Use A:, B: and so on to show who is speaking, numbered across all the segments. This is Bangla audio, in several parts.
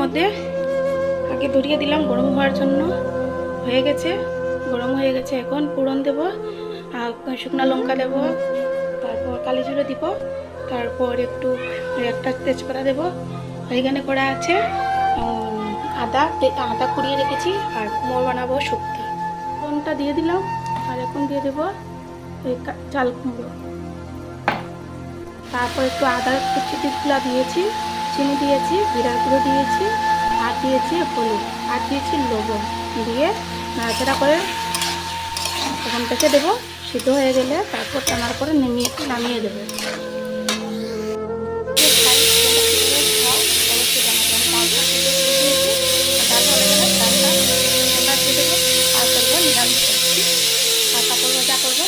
A: মধ্যে আগে ধরিয়ে দিলাম গরম হওয়ার জন্য। হয়ে গেছে, গরম হয়ে গেছে। এখন ফোড়ন দেবো, শুকনো লঙ্কা দেবো, তারপর কালি জিরে দিব, তারপর একটা তেজপাতা দেবো। এখানে করা আছে আদা কুড়িয়ে রেখেছি, আর কুমড়ো বানাবো শুক্তি। ফোড়নটা দিয়ে দিলাম, আর এখন দিয়ে দেবো চাল কুমড়ো। তারপর একটু আদা কুচিগুলো দিয়েছি, চিনি দিয়েছি, জিরার গুঁড়ো দিয়েছি, আর দিয়েছি হলুদ, আর দিয়েছি লবণ দিয়ে নাড়াচাড়া করে তখন রেখে দেবো। সিদ্ধ হয়ে গেলে তারপর টানার পরে নামিয়ে দেবো। আর কাপড় ভাজা করবো,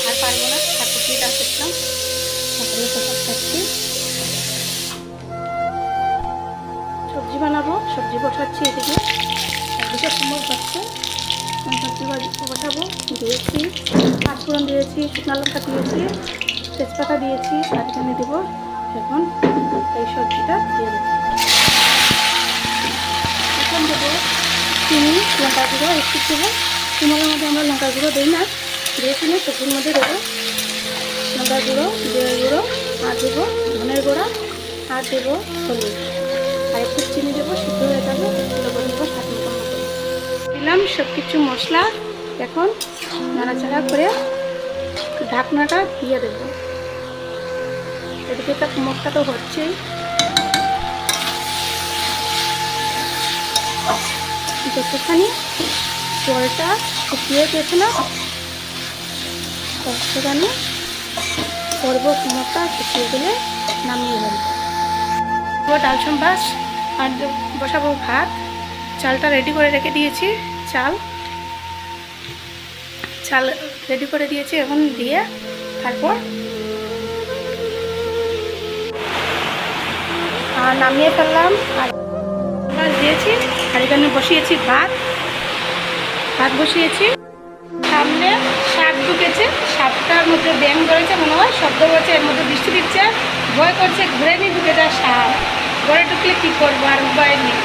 A: আর পারবো না, ঠাকুরটিটা শিখলাম, ঠাকুরের প্রসাদ খাচ্ছি। সবজি বানাবো, সবজি বসাচ্ছি এদিকে, একদিকে কুমড়ো হচ্ছে, সবজি বসাবো। দিয়েছি পাঁচফোড়ন দিয়েছি, শুকনো লঙ্কা দিয়েছি, তেজপাতা দিয়েছি, আর এখানে দেবো এখন এই সবজিটা দিয়ে দেবো। এখন দেবো চিনি, লঙ্কা গুঁড়ো একটু দেবো। কুমড়োর মধ্যে আমরা লঙ্কা গুঁড়ো দিই না, দিয়েছি না, সবজির মধ্যে দেবো লঙ্কা গুঁড়ো, জিরে গুঁড়ো, আর দেবো ধনের গুঁড়া, আর দেবো হলুদ, আর একটু চিনি দেবো। সিদ্ধ হয়ে যাবে, লবণ দেবো স্বাদ মতো। দিলাম সব কিছু মশলা। এখন নাড়াচাড়া করে ঢাকনাটা দিয়ে দেবো। এদিকে তার কুমড়টা তো হচ্ছেই। যতখানি জলটা শুকিয়ে গেছে না, ততখানি করব। কুমড়টা শুকিয়ে গেলে নামিয়ে দেবো। ডাল সম্বাস আর বসাবো ভাত। চালটা রেডি করে রেখে দিয়েছি, চাল রেডি করে দিয়েছি। এখন দিয়ে তারপর নামিয়ে ফেললাম। আর দিয়েছি, আর এখানে বসিয়েছি ভাত বসিয়েছি। সামনে শাক ঢুকেছে, শাকটার মধ্যে ব্যাং ধরেছে মনে হয়, শব্দ করছে, এর মধ্যে বৃষ্টি দিচ্ছে, ভয় করছে ঘুরে নিয়ে ঢুকে যায় শাক। ঘরে ঢুকলে কী করবো, আর উপায় নেই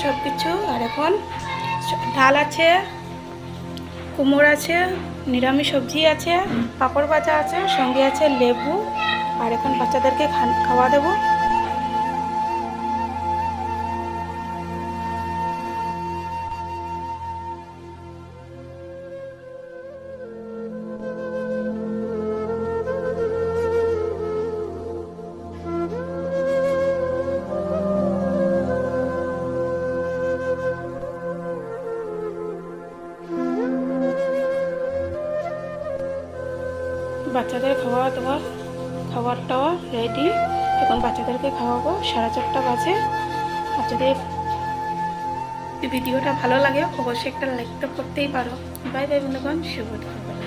A: সব কিছু। আর এখন ডাল আছে, কুমড়ো আছে, নিরামিষ সবজি আছে, পাঁপড় ভাজা আছে, সঙ্গে আছে লেবু। আর এখন বাচ্চাদেরকে খাওয়া দেবো। বাচ্চাদের খাবারটাও রেডি। এখন বাচ্চাদেরকে খাওয়াবো, 4:30 বাজে। আর যদি ভিডিওটা ভালো লাগে অবশ্যই একটা লাইক তো করতেই পারো। বাই বাই বন্ধুগণ, শুভ দুপুর।